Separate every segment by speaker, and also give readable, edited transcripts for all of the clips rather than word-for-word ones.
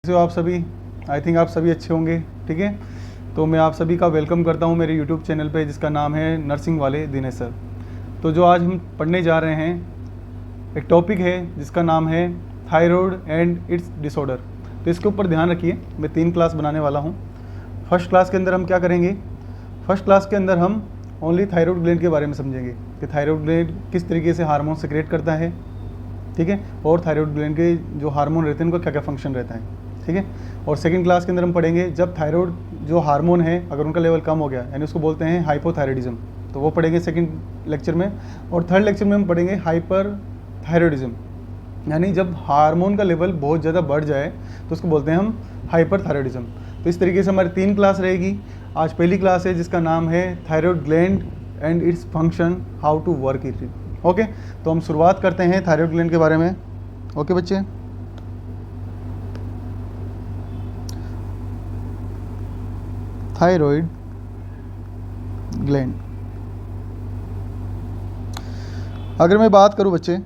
Speaker 1: कैसे हो आप सभी? आई थिंक आप सभी अच्छे होंगे। ठीक है, तो मैं आप सभी का वेलकम करता हूं मेरे यूट्यूब चैनल पे, जिसका नाम है नर्सिंग वाले दिनेश सर। तो जो आज हम पढ़ने जा रहे हैं, एक टॉपिक है जिसका नाम है थायराइड एंड इट्स डिसऑर्डर। तो इसके ऊपर ध्यान रखिए, मैं 3 क्लास बनाने वाला हूँ। फर्स्ट क्लास के अंदर हम क्या करेंगे? फर्स्ट क्लास के अंदर हम ओनली थायराइड ग्लैंड के बारे में समझेंगे कि थायराइड ग्लैंड किस तरीके से हार्मोन सेक्रेट करता है। ठीक है, और थायराइड ग्लैंड के जो हार्मोन रहते हैं उनका क्या क्या फंक्शन रहता है। ठीक है, और सेकंड क्लास के अंदर हम पढ़ेंगे जब थायराइड जो हार्मोन है अगर उनका लेवल कम हो गया, यानी उसको बोलते हैं हाइपोथायराइडिज्म, तो वो पढ़ेंगे सेकंड लेक्चर में। और थर्ड लेक्चर में हम पढ़ेंगे हाइपर थायराइडिज्म, यानी जब हार्मोन का लेवल बहुत ज़्यादा बढ़ जाए तो उसको बोलते हैं हम हाइपर थायराइडिज्म। तो इस तरीके से हमारी 3 क्लास रहेगी। आज पहली क्लास है जिसका नाम है thyroid gland and its function, how to work it. Okay, तो हम शुरुआत करते हैं थायराइड ग्लैंड के बारे में। ओके बच्चे, थायराइड ग्लैंड, अगर मैं बात करूं बच्चे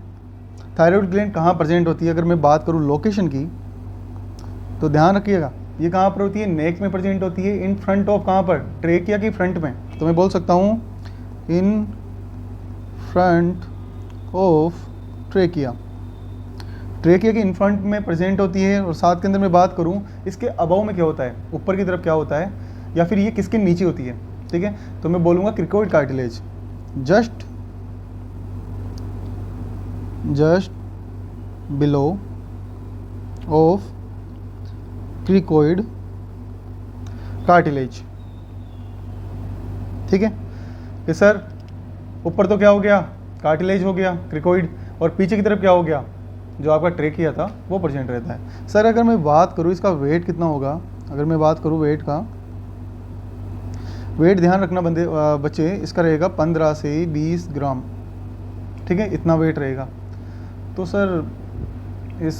Speaker 1: थायराइड ग्लैंड कहाँ प्रेजेंट होती है, अगर मैं बात करूं लोकेशन की, तो ध्यान रखिएगा ये कहाँ पर होती है? नेक में प्रेजेंट होती है, इन फ्रंट ऑफ, कहाँ पर? ट्रेकिया की फ्रंट में। तो मैं बोल सकता हूँ in front of trachea, trachea के इन फ्रंट में प्रेजेंट होती है। और साथ के अंदर मैं बात करूँ इसके अबाव में क्या होता है, ऊपर की तरफ क्या होता है, या फिर ये किसके नीचे होती है? ठीक है, तो मैं बोलूँगा cricoid cartilage, just below of cricoid cartilage. ठीक है कि सर ऊपर तो क्या हो गया? कार्टिलेज हो गया, क्रिकोइड, और पीछे की तरफ क्या हो गया? जो आपका ट्रेकिया था वो प्रेजेंट रहता है। सर अगर मैं बात करूँ इसका वेट कितना होगा, अगर मैं बात करूँ वेट का, वेट ध्यान रखना बच्चे, इसका रहेगा 15 से 20 ग्राम। ठीक है, इतना वेट रहेगा। तो सर इस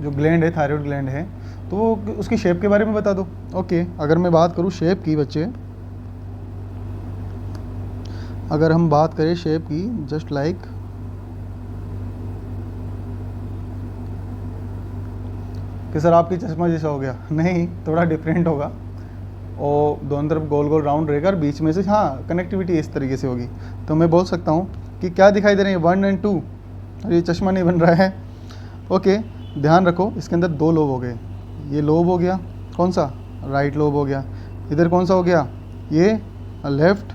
Speaker 1: जो ग्लैंड है, थायराइड ग्लैंड है, तो उसकी शेप के बारे में बता दो। ओके, अगर मैं बात करूँ शेप की बच्चे, अगर हम बात करें शेप की, जस्ट लाइक कि सर आपकी चश्मा जैसा हो गया, नहीं, थोड़ा डिफरेंट होगा। और दोनों तरफ गोल गोल राउंड रहेगा और बीच में से हाँ कनेक्टिविटी इस तरीके से होगी। तो मैं बोल सकता हूँ कि क्या दिखाई दे रहे हैं 1 और 2, और ये चश्मा नहीं बन रहा है। ओके, ध्यान रखो इसके अंदर 2 लोब हो गए। ये लोब हो गया, कौन सा? राइट लोब हो गया। इधर कौन सा हो गया? ये लेफ्ट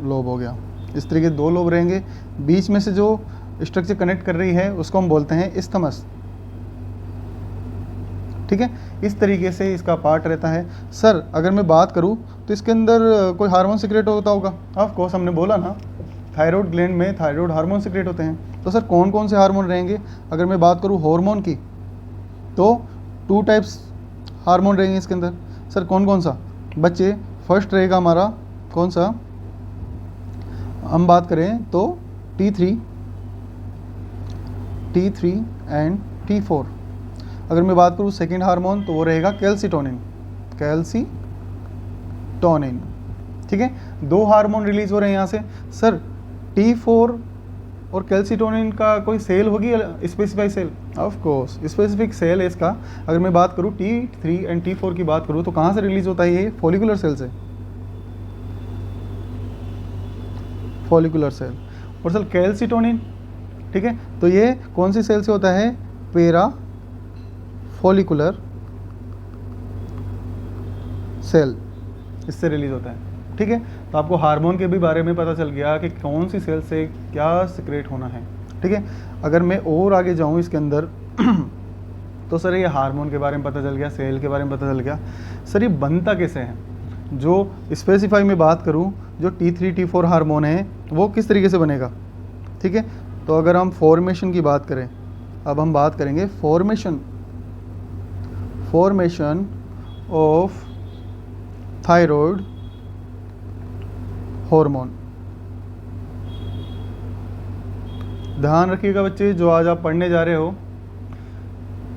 Speaker 1: लोब हो गया। इस तरीके से 2 लोब रहेंगे। बीच में से जो स्ट्रक्चर कनेक्ट कर रही है उसको हम बोलते हैं इस्थमस। ठीक है, इस तरीके से इसका पार्ट रहता है। सर अगर मैं बात करूं तो इसके अंदर कोई हार्मोन सीक्रेट होता होगा? ऑफ कोर्स, हमने बोला ना थायराइड ग्लैंड में थायराइड हार्मोन सीक्रेट होते हैं। तो सर कौन कौन से हार्मोन रहेंगे? अगर मैं बात करूं हार्मोन की, तो 2 टाइप्स हार्मोन रहेंगे इसके अंदर। सर कौन कौन सा बच्चे? फर्स्ट रहेगा हमारा कौन सा, हम बात करें तो T3 एंड T4। अगर मैं बात करूँ सेकेंड हार्मोन, तो वो रहेगा कैल्सिटोनिन। ठीक है, 2 हार्मोन रिलीज हो रहे हैं यहाँ से। सर T4 और कैल्सिटोनिन का कोई सेल होगी, specified cell? Of course specific cell है इसका। अगर मैं बात करूँ T3 एंड T4 की बात करूँ, तो कहाँ से रिलीज होता है? ये फॉलिकुलर सेल से, फॉलिकुलर सेल। और सर कैल्सिटोनिन, ठीक है, तो ये कौन सी सेल से होता है? पेरा फॉलिकुलर सेल, इससे रिलीज होता है। ठीक है, तो आपको हार्मोन के भी बारे में पता चल गया कि कौन सी सेल से क्या सिक्रेट होना है। ठीक है, अगर मैं और आगे जाऊं इसके अंदर तो सर ये हार्मोन के बारे में पता चल गया, सेल के बारे में पता चल गया। सर ये बनता कैसे है? जो स्पेसिफाई में बात करूं, जो T3 T4 हार्मोन है वो किस तरीके से बनेगा? ठीक है, तो अगर हम फॉर्मेशन की बात करें, अब हम बात करेंगे फॉर्मेशन ऑफ थायराइड हार्मोन। ध्यान रखिएगा बच्चे, जो आज आप पढ़ने जा रहे हो,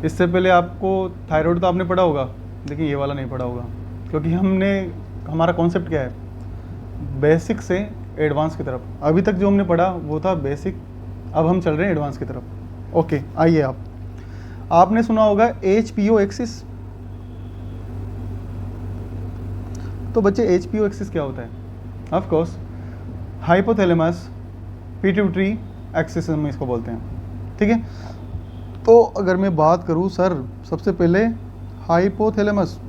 Speaker 1: इससे पहले आपको थायराइड तो आपने पढ़ा होगा, लेकिन ये वाला नहीं पढ़ा होगा, क्योंकि हमारा कॉन्सेप्ट क्या है? बेसिक से एडवांस की तरफ। अभी तक जो हमने पढ़ा वो था बेसिक, अब हम चल रहे हैं एडवांस की तरफ। ओके, आइए आप आपने सुना होगा HPO एक्सिस। तो बच्चे HPO एक्सिस क्या होता है? Of course hypothalamus pituitary axis हम इसको बोलते हैं, ठीक है। तो अगर मैं बात करूं सर, सबसे पहले हाइपोथैलेमस,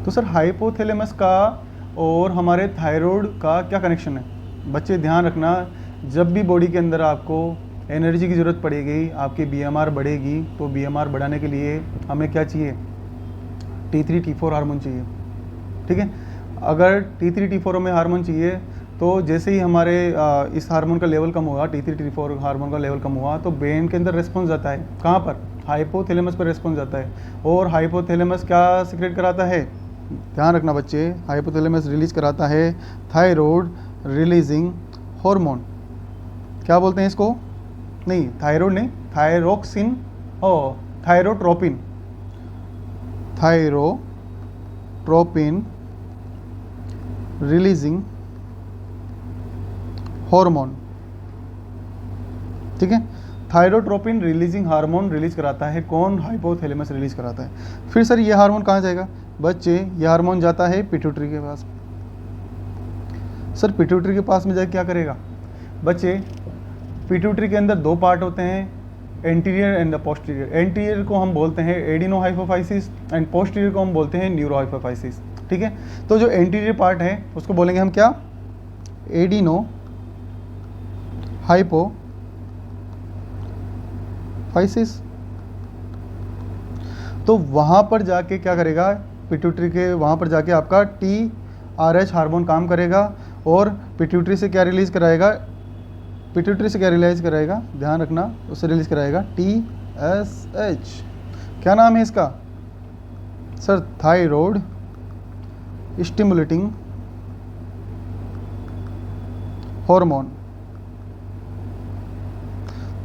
Speaker 1: तो सर हाइपोथैलेमस का और हमारे थायराइड का क्या कनेक्शन है? बच्चे ध्यान रखना, जब भी बॉडी के अंदर आपको एनर्जी की ज़रूरत पड़ेगी, आपकी BMR बढ़ेगी, तो BMR बढ़ाने के लिए हमें क्या चाहिए? T3 T4 हार्मोन चाहिए, ठीक है। अगर T3 T4 हमें हार्मोन चाहिए, तो जैसे ही हमारे इस हार्मोन का लेवल कम होगा, T3 T4 हार्मोन का लेवल कम हुआ, तो ब्रेन के अंदर रेस्पॉन्स जाता है, कहाँ पर? हाइपोथैलेमस पर रेस्पॉन्स जाता है। और हाइपोथैलेमस क्या सीक्रेट कराता है? ध्यान रखना बच्चे, हाइपोथैलेमस रिलीज कराता है थायराइड रिलीजिंग हार्मोन। क्या बोलते हैं इसको? नहीं, थायराइड नहीं, थायरोक्सिन और थायरोट्रोपिन, थायरोट्रोपिन रिलीजिंग हार्मोन, ठीक है। थायरोट्रोपिन रिलीजिंग हार्मोन रिलीज कराता है कौन? हाइपोथैलेमस रिलीज कराता है। फिर सर ये हार्मोन कहाँ जाएगा? बच्चे ये हार्मोन जाता है पिट्यूटरी के पास। सर पिट्यूटरी के पास में जाके क्या करेगा? बच्चे पिट्यूटरी के अंदर दो पार्ट होते हैं, anterior and the posterior. Anterior को हम बोलते हैं एडिनो हाइपोफाइसिस एंड पोस्टीरियर को हम बोलते हैं न्यूरो हाइपोफाइसिस, ठीक है। तो जो एंटीरियर पार्ट है उसको बोलेंगे हम क्या? Adeno hypophysis. तो वहाँ पर जाके क्या करेगा? पिट्यूटरी के वहाँ पर जाके आपका TRH हार्मोन काम करेगा और पिट्यूटरी से क्या रिलीज कराएगा? पिट्यूटरी से क्या रिलीज कराएगा? ध्यान रखना, उससे रिलीज कराएगा TSH। क्या नाम है इसका? Sir thyroid stimulating hormone.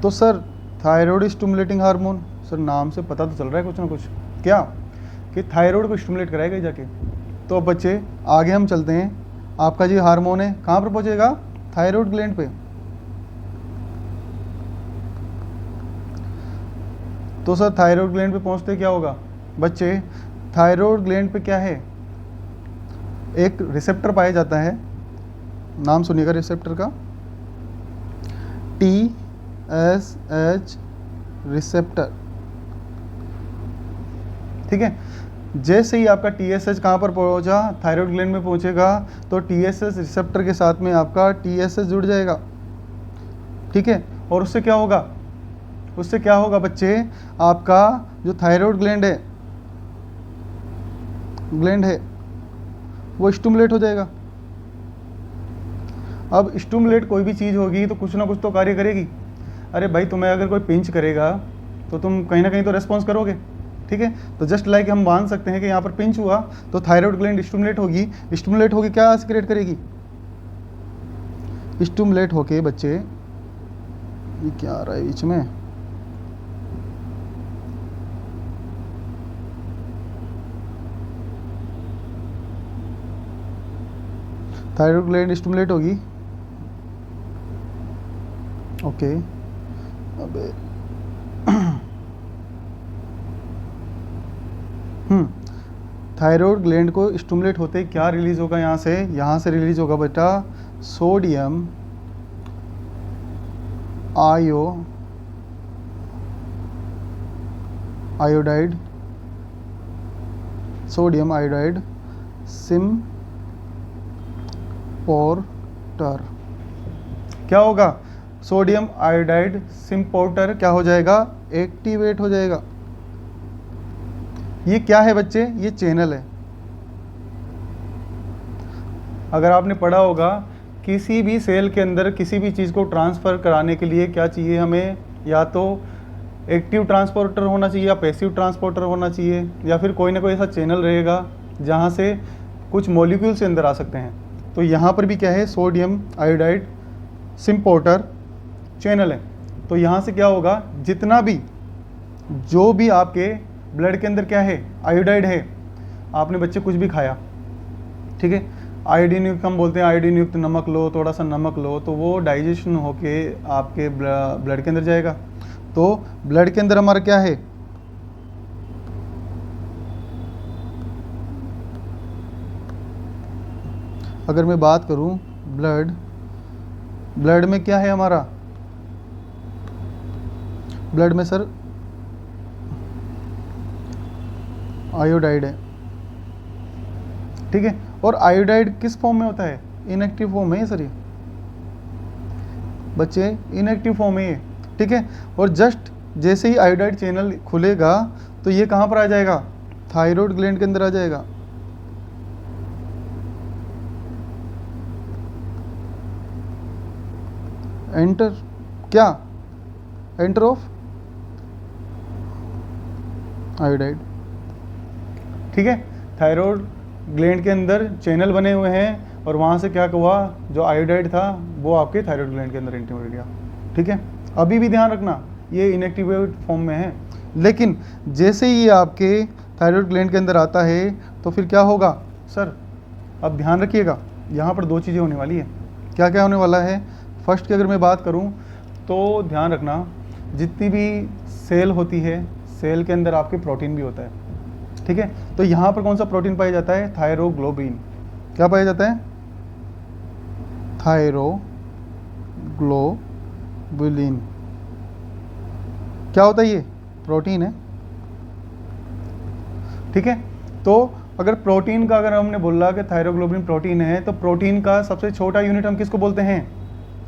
Speaker 1: तो sir thyroid stimulating hormone, sir नाम से पता तो चल रहा है कुछ ना कुछ, क्या कि थायराइड को स्टिमुलेट कराएगा जाके। तो अब बच्चे आगे हम चलते हैं, आपका जो हार्मोन है कहाँ पर पहुँचेगा? थायराइड ग्लैंड पे। तो सर थायराइड ग्लैंड पे पहुँचते क्या होगा? बच्चे थायराइड ग्लैंड पे क्या है? एक रिसेप्टर पाया जाता है, नाम सुनिएगा रिसेप्टर का, TSH रिसेप्टर, ठीक है। जैसे ही आपका TSH कहाँ पर पहुँचा? थायराइड ग्लैंड में पहुँचेगा, तो TSH रिसेप्टर के साथ में आपका TSH जुड़ जाएगा, ठीक है। और उससे क्या होगा? उससे क्या होगा बच्चे? आपका जो थायराइड ग्लैंड है वो स्टिमुलेट हो जाएगा। अब स्टिमुलेट कोई भी चीज़ होगी तो कुछ ना कुछ तो कार्य करेगी। अरे भाई, तुम्हें अगर कोई पिंच करेगा तो तुम कहीं ना कहीं तो रेस्पॉन्स करोगे, ठीक है। तो जस्ट लाइक हम मान सकते हैं कि यहाँ पर पिंच हुआ तो थायराइड ग्लैंड स्टिमुलेट होगी। स्टिमुलेट होगी क्या सीक्रेट करेगी? स्टिमुलेट होके बच्चे, ये क्या आ रहा है बीच में? थायराइड ग्लैंड स्टिमुलेट होगी, ओके। अबे थायराइड ग्लैंड को स्टिमुलेट होते क्या रिलीज होगा? यहाँ से रिलीज होगा बेटा सोडियम आयोडाइड, सोडियम आयोडाइड सिम्पोर्टर। क्या होगा? सोडियम आयोडाइड सिम्पोर्टर क्या हो जाएगा? एक्टिवेट हो जाएगा। ये क्या है बच्चे? ये चैनल है। अगर आपने पढ़ा होगा किसी भी सेल के अंदर किसी भी चीज़ को ट्रांसफ़र कराने के लिए क्या चाहिए हमें? या तो एक्टिव ट्रांसपोर्टर होना चाहिए या पैसिव ट्रांसपोर्टर होना चाहिए, या फिर कोई ना कोई ऐसा चैनल रहेगा जहाँ से कुछ मॉलिक्यूल से अंदर आ सकते हैं। तो यहाँ पर भी क्या है? सोडियम आयोडाइड सिम्पोर्टर चैनल है। तो यहाँ से क्या होगा? जितना भी जो भी आपके ब्लड के अंदर क्या है? आयोडाइड है। आपने बच्चे कुछ भी खाया, ठीक है, आयोडीन युक्त हम बोलते हैं आयोडीन युक्त नमक लो, थोड़ा सा नमक लो, तो वो डाइजेशन होके आपके ब्लड के अंदर जाएगा। तो ब्लड के अंदर हमारा क्या है, अगर मैं बात करूं ब्लड में क्या है हमारा, ब्लड में सर आयोडाइड है, ठीक है। और आयोडाइड किस फॉर्म में होता है, इनएक्टिव फॉर्म है ये सर, ये बच्चे इनएक्टिव फॉर्म है ये, ठीक है। और जस्ट जैसे ही आयोडाइड चैनल खुलेगा तो ये कहाँ पर आ जाएगा, थायराइड ग्लैंड के अंदर आ जाएगा। एंटर क्या, एंटर ऑफ आयोडाइड, ठीक है। थायराइड ग्लैंड के अंदर चैनल बने हुए हैं और वहाँ से क्या हुआ, जो आयोडाइड था वो आपके थायराइड ग्लैंड के अंदर एंटर हो गया, ठीक है। अभी भी ध्यान रखना ये इनएक्टिवेट फॉर्म में है, लेकिन जैसे ही ये आपके थायराइड ग्लैंड के अंदर आता है तो फिर क्या होगा सर, अब ध्यान रखिएगा, यहाँ पर दो चीज़ें होने वाली है। क्या क्या होने वाला है, फर्स्ट की अगर मैं बात करूँ तो ध्यान रखना, जितनी भी सेल होती है, सेल के अंदर आपके प्रोटीन भी होता है, ठीक है। तो यहाँ पर कौन सा प्रोटीन पाया जाता है, थायरोग्लोबिन। क्या पाया जाता है, थायरोग्लोबुलिन। क्या होता है, ये प्रोटीन है, ठीक है। तो अगर प्रोटीन का, अगर हमने बोला कि थायरोग्लोबिन प्रोटीन है, तो प्रोटीन का सबसे छोटा यूनिट हम किसको बोलते हैं,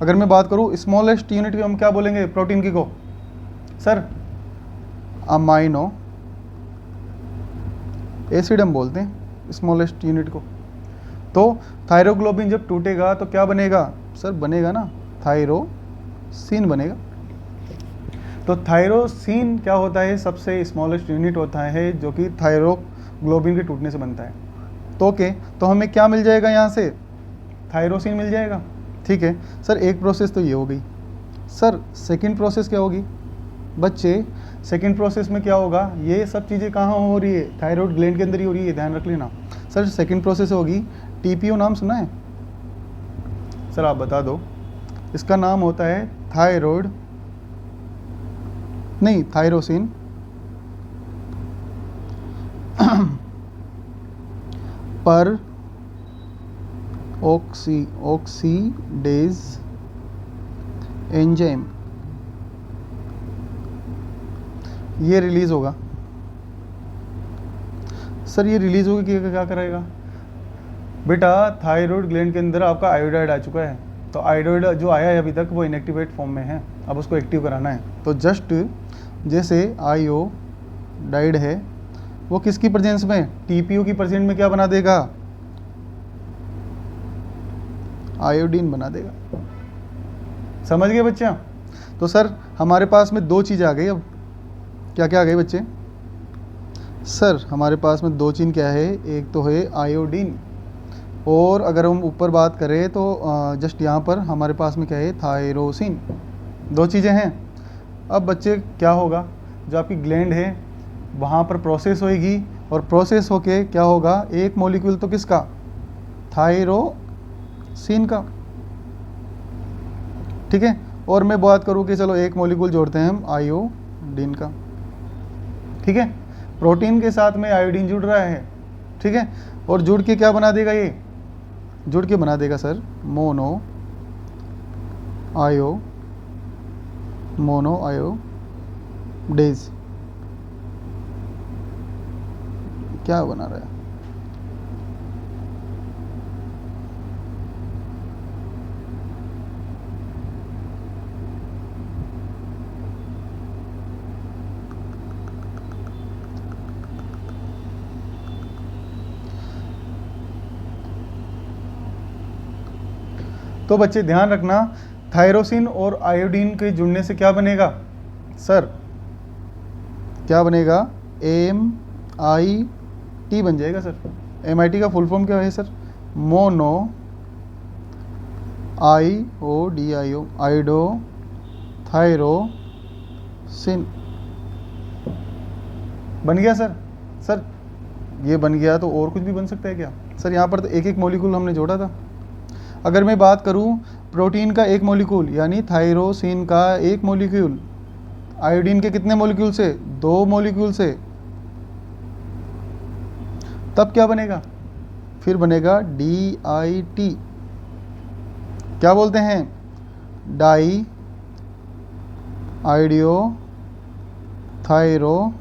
Speaker 1: अगर मैं बात करूँ स्मॉलेस्ट यूनिट हम क्या बोलेंगे प्रोटीन की को, सर अमाइनो एसिड हम बोलते हैं स्मॉलेस्ट यूनिट को। तो थायरोग्लोबिन जब टूटेगा तो क्या बनेगा सर, बनेगा ना थायरोसिन बनेगा। तो थायरोसिन क्या होता है, सबसे स्मॉलेस्ट यूनिट होता है जो कि थायरोग्लोबिन के टूटने से बनता है। तो ओके, तो हमें क्या मिल जाएगा यहाँ से, थायरोसिन मिल जाएगा, ठीक है। सर एक प्रोसेस तो ये हो गई, सर सेकंड प्रोसेस क्या होगी बच्चे, सेकंड प्रोसेस में क्या होगा, ये सब चीज़ें कहाँ हो रही है, थायराइड ग्लैंड के अंदर ही हो रही है, ध्यान रख लेना। सर सेकंड प्रोसेस होगी, टीपीओ नाम सुना है सर, आप बता दो। इसका नाम होता है थायराइड नहीं थायरोसिन पर ऑक्सीडेज एंजाइम, ये रिलीज होगा। सर ये रिलीज होगी कि क्या करेगा बेटा, थायराइड ग्लैंड के अंदर आपका आयोडाइड आ चुका है, तो आयोडाइड जो आया है अभी तक वो इनएक्टिवेट फॉर्म में है, अब उसको एक्टिव कराना है। तो जस्ट जैसे आयोडाइड है वो किसकी प्रेजेंस में, टीपीओ की प्रेजेंस में क्या बना देगा, आयोडीन बना देगा। समझ गए बच्चा। तो सर हमारे पास में दो चीज़ आ गई, अब क्या क्या आ गई बच्चे, सर हमारे पास में दो चीज़ क्या है, एक तो है आयोडीन, और अगर हम ऊपर बात करें तो जस्ट यहाँ पर हमारे पास में क्या है, थायरोसिन। दो चीज़ें हैं। अब बच्चे क्या होगा, जो आपकी ग्लैंड है वहाँ पर प्रोसेस होएगी, और प्रोसेस होके क्या होगा, एक मॉलिक्यूल तो किसका, थायरोसिन का, ठीक है। और मैं बात करूँ कि चलो एक मॉलिक्यूल जोड़ते हैं हम आयोडीन का, ठीक है। प्रोटीन के साथ में आयोडीन जुड़ रहा है, ठीक है। और जुड़ के क्या बना देगा, ये जुड़ के बना देगा सर मोनो आयोडेज। क्या बना रहा है, तो बच्चे ध्यान रखना, थायरोसिन और आयोडीन के जुड़ने से क्या बनेगा सर, क्या बनेगा, MIT बन जाएगा सर। MIT का फुल फॉर्म क्या है सर, मोनो आयोडीआईओ आइडो थायरोसिन बन गया सर। सर ये बन गया तो और कुछ भी बन सकता है क्या, सर यहाँ पर तो एक एक मॉलिक्यूल हमने जोड़ा था। अगर मैं बात करूँ प्रोटीन का एक मॉलिक्यूल यानी थायरोसिन का एक मॉलिक्यूल आयोडीन के कितने मॉलिक्यूल से, 2 मॉलिक्यूल से, तब क्या बनेगा, फिर बनेगा DIT। क्या बोलते हैं, डाई आइडियो थायरोसिन।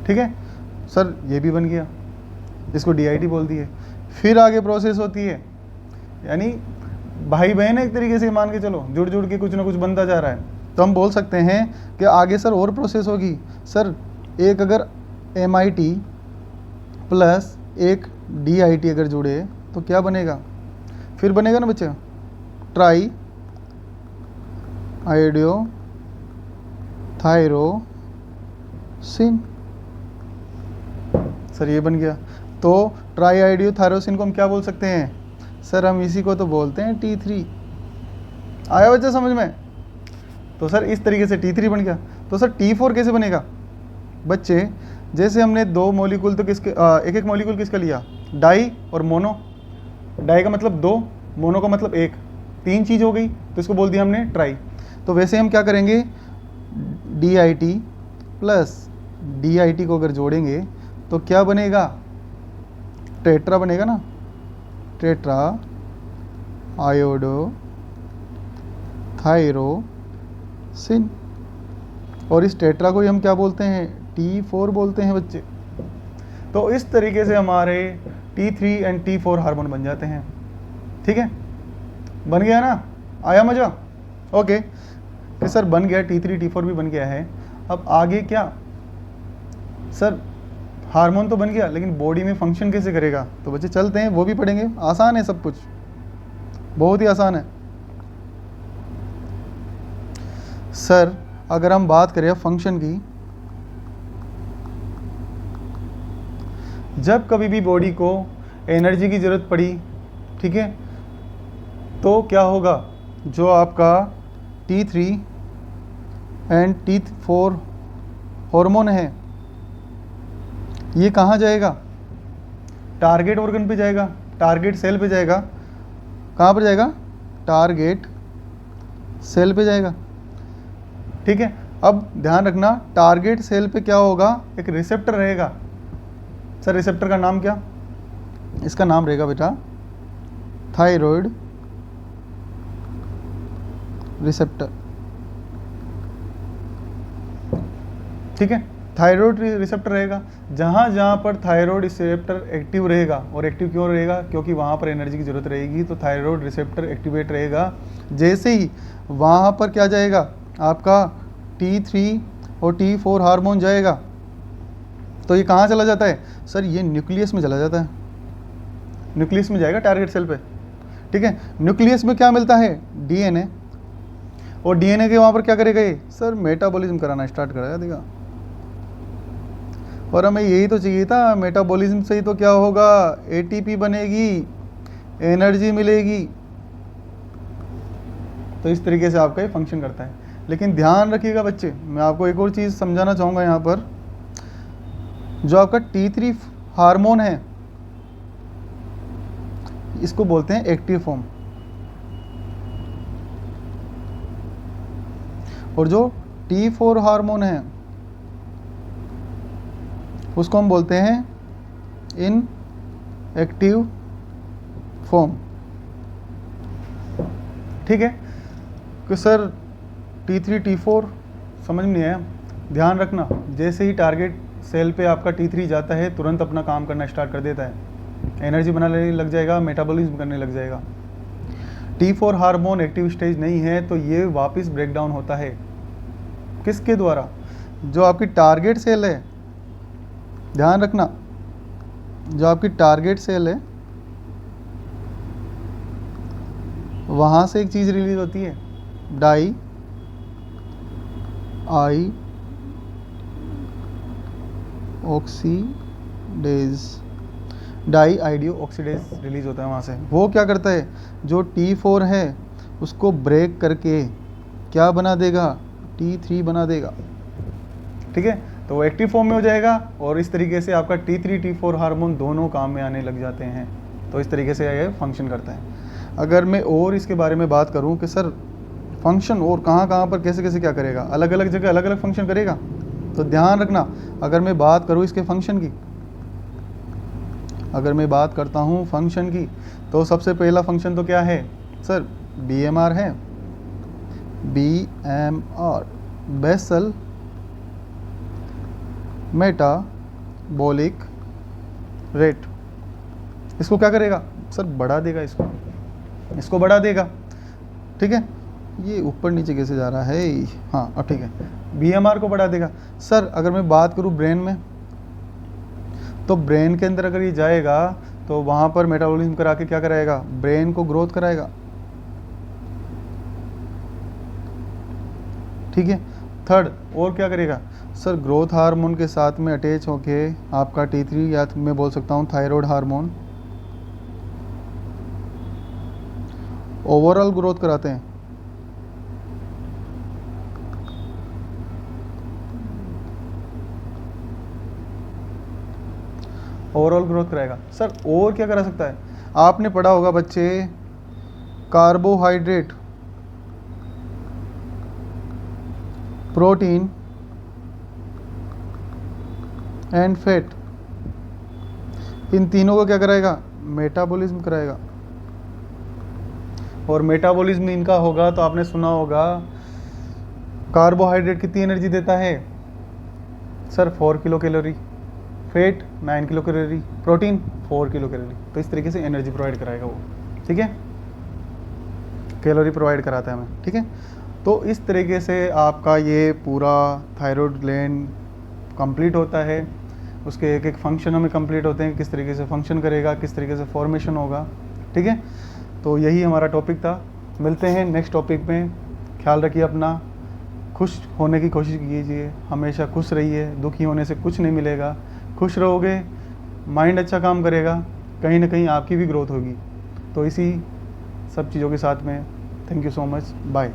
Speaker 1: ठीक है सर, ये भी बन गया, इसको DIT बोल दिए। फिर आगे प्रोसेस होती है, यानी भाई बहन एक तरीके से मान के चलो, जुड़ जुड़ के कुछ ना कुछ बनता जा रहा है। तो हम बोल सकते हैं कि आगे सर और प्रोसेस होगी। सर एक अगर MIT प्लस एक DIT अगर जुड़े तो क्या बनेगा, फिर बनेगा ना बच्चे ट्राई आयोडियो थायरोसिन। सर ये बन गया। तो ट्राई आयोडियो थायरोसिन को हम क्या बोल सकते हैं, सर हम इसी को तो बोलते हैं T3। आया बच्चा समझ में। तो सर इस तरीके से T3 बन गया। तो सर T4 कैसे बनेगा बच्चे, जैसे हमने 2 मॉलिक्यूल तो किसके एक एक मॉलिक्यूल किसका लिया, डाई और मोनो। डाई का मतलब 2, मोनो का मतलब 1, 3 चीज़ हो गई, तो इसको बोल दिया हमने ट्राई। तो वैसे हम क्या करेंगे, DIT प्लस DIT को अगर जोड़ेंगे तो क्या बनेगा, टेट्रा बनेगा ना, टेट्रा आयोडो थायरोसिन। और इस टेट्रा को ही हम क्या बोलते हैं, T4 बोलते हैं बच्चे। तो इस तरीके से हमारे T3 एंड T4 हार्मोन बन जाते हैं। ठीक है, बन गया ना, आया मजा। ओके कि सर बन गया, T3 T4 भी बन गया है। अब आगे क्या, सर हार्मोन तो बन गया, लेकिन बॉडी में फंक्शन कैसे करेगा, तो बच्चे चलते हैं वो भी पढ़ेंगे। आसान है सब कुछ, बहुत ही आसान है। सर अगर हम बात करें फंक्शन की, जब कभी भी बॉडी को एनर्जी की ज़रूरत पड़ी, ठीक है, तो क्या होगा, जो आपका T3 एंड T4 हार्मोन है ये कहाँ जाएगा, टारगेट ऑर्गन पे जाएगा, टारगेट सेल पे जाएगा। कहाँ पर जाएगा, टारगेट सेल पे जाएगा। ठीक है, अब ध्यान रखना टारगेट सेल पे क्या होगा, एक रिसेप्टर रहेगा। सर रिसेप्टर का नाम क्या, इसका नाम रहेगा बेटा थायराइड रिसेप्टर। ठीक है, थायराइड रिसेप्टर रहेगा। जहाँ जहाँ पर थायराइड रिसेप्टर एक्टिव रहेगा, और एक्टिव क्यों रहेगा, क्योंकि वहाँ पर एनर्जी की ज़रूरत रहेगी, तो थायराइड रिसेप्टर एक्टिवेट रहेगा। जैसे ही वहाँ पर क्या जाएगा, आपका T3 और T4 हार्मोन जाएगा, तो ये कहाँ चला जाता है, सर ये न्यूक्लियस में चला जाता है। न्यूक्लियस में जाएगा टारगेट सेल पे। ठीक है, न्यूक्लियस में क्या मिलता है, DNA, और DNA के वहाँ पर क्या करेगा ये, सर मेटाबॉलिज्म कराना स्टार्ट करा देगा। और हमें यही तो चाहिए था, मेटाबॉलिज्म से ही तो क्या होगा, ATP बनेगी, एनर्जी मिलेगी। तो इस तरीके से आपका ये फंक्शन करता है। लेकिन ध्यान रखिएगा बच्चे, मैं आपको एक और चीज़ समझाना चाहूँगा यहाँ पर। जो आपका T3 हार्मोन है इसको बोलते हैं एक्टिव फॉर्म, और जो T4 हार्मोन है उसको हम बोलते हैं इन एक्टिव फॉर्म। ठीक है, कि सर T3 T4 समझ में नहीं आया, ध्यान रखना, जैसे ही टारगेट सेल पे आपका T3 जाता है तुरंत अपना काम करना स्टार्ट कर देता है, एनर्जी बनाने लग जाएगा, मेटाबॉलिज्म करने लग जाएगा। T4 हार्मोन एक्टिव स्टेज नहीं है तो ये वापस ब्रेक डाउन होता है, किसके द्वारा, जो आपकी टारगेट सेल है। ध्यान रखना, जो आपकी टारगेट सेल है वहाँ से एक चीज़ रिलीज होती है, di I oxidase, di iodo oxidase release होता है वहाँ से। वो क्या करता है, जो T4 है उसको ब्रेक करके क्या बना देगा, T3 बना देगा। ठीक है, तो एक्टिव फॉर्म में हो जाएगा और इस तरीके से आपका T3 T4 हार्मोन दोनों काम में आने लग जाते हैं। तो इस तरीके से ये फंक्शन करता है। अगर मैं और इसके बारे में बात करूं कि सर फंक्शन और कहाँ कहाँ पर कैसे कैसे क्या करेगा, अलग अलग जगह अलग अलग फंक्शन करेगा, तो ध्यान रखना। अगर मैं बात करूं इसके फंक्शन की, अगर मैं बात करता हूं फंक्शन की, तो सबसे पहला फंक्शन तो क्या है सर, BMR है। BMR basal metabolic rate. इसको क्या करेगा सर, बढ़ा देगा, इसको बढ़ा देगा। ठीक है, ये ऊपर नीचे कैसे जा रहा है, हाँ अब ठीक है, BMR को बढ़ा देगा। सर अगर मैं बात करूँ ब्रेन में, तो ब्रेन के अंदर अगर ये जाएगा तो वहाँ पर मेटाबॉलिज्म करा के क्या कराएगा, ब्रेन को ग्रोथ कराएगा। ठीक है, थर्ड और क्या करेगा सर, ग्रोथ हार्मोन के साथ में अटैच होके आपका T3 या मैं बोल सकता हूँ थायराइड हार्मोन ओवरऑल ग्रोथ कराते हैं। ओवरऑल ग्रोथ कराएगा। सर और क्या करा सकता है, आपने पढ़ा होगा बच्चे, कार्बोहाइड्रेट, प्रोटीन एंड फैट, इन तीनों को क्या कराएगा, मेटाबॉलिज्म कराएगा। और मेटाबॉलिज्म इनका होगा तो आपने सुना होगा कार्बोहाइड्रेट कितनी एनर्जी देता है sir, 4 kilo calorie, fat 9 kilo calorie, protein 4 kilo calorie. तो इस तरीके से एनर्जी प्रोवाइड कराएगा वो। ठीक है, कैलोरी प्रोवाइड कराता है हमें। ठीक है, तो इस तरीके से आपका ये पूरा थायराइड ग्लैंड कंप्लीट होता है। उसके एक एक फंक्शन हमें कंप्लीट होते हैं, किस तरीके से फंक्शन करेगा, किस तरीके से फॉर्मेशन होगा। ठीक है, तो यही हमारा टॉपिक था। मिलते हैं नेक्स्ट टॉपिक में। ख्याल रखिए अपना, खुश होने की कोशिश कीजिए, हमेशा खुश रहिए, दुखी होने से कुछ नहीं मिलेगा। खुश रहोगे, माइंड अच्छा काम करेगा, कहीं ना कहीं आपकी भी ग्रोथ होगी। तो इसी सब चीज़ों के साथ में thank you so much, bye.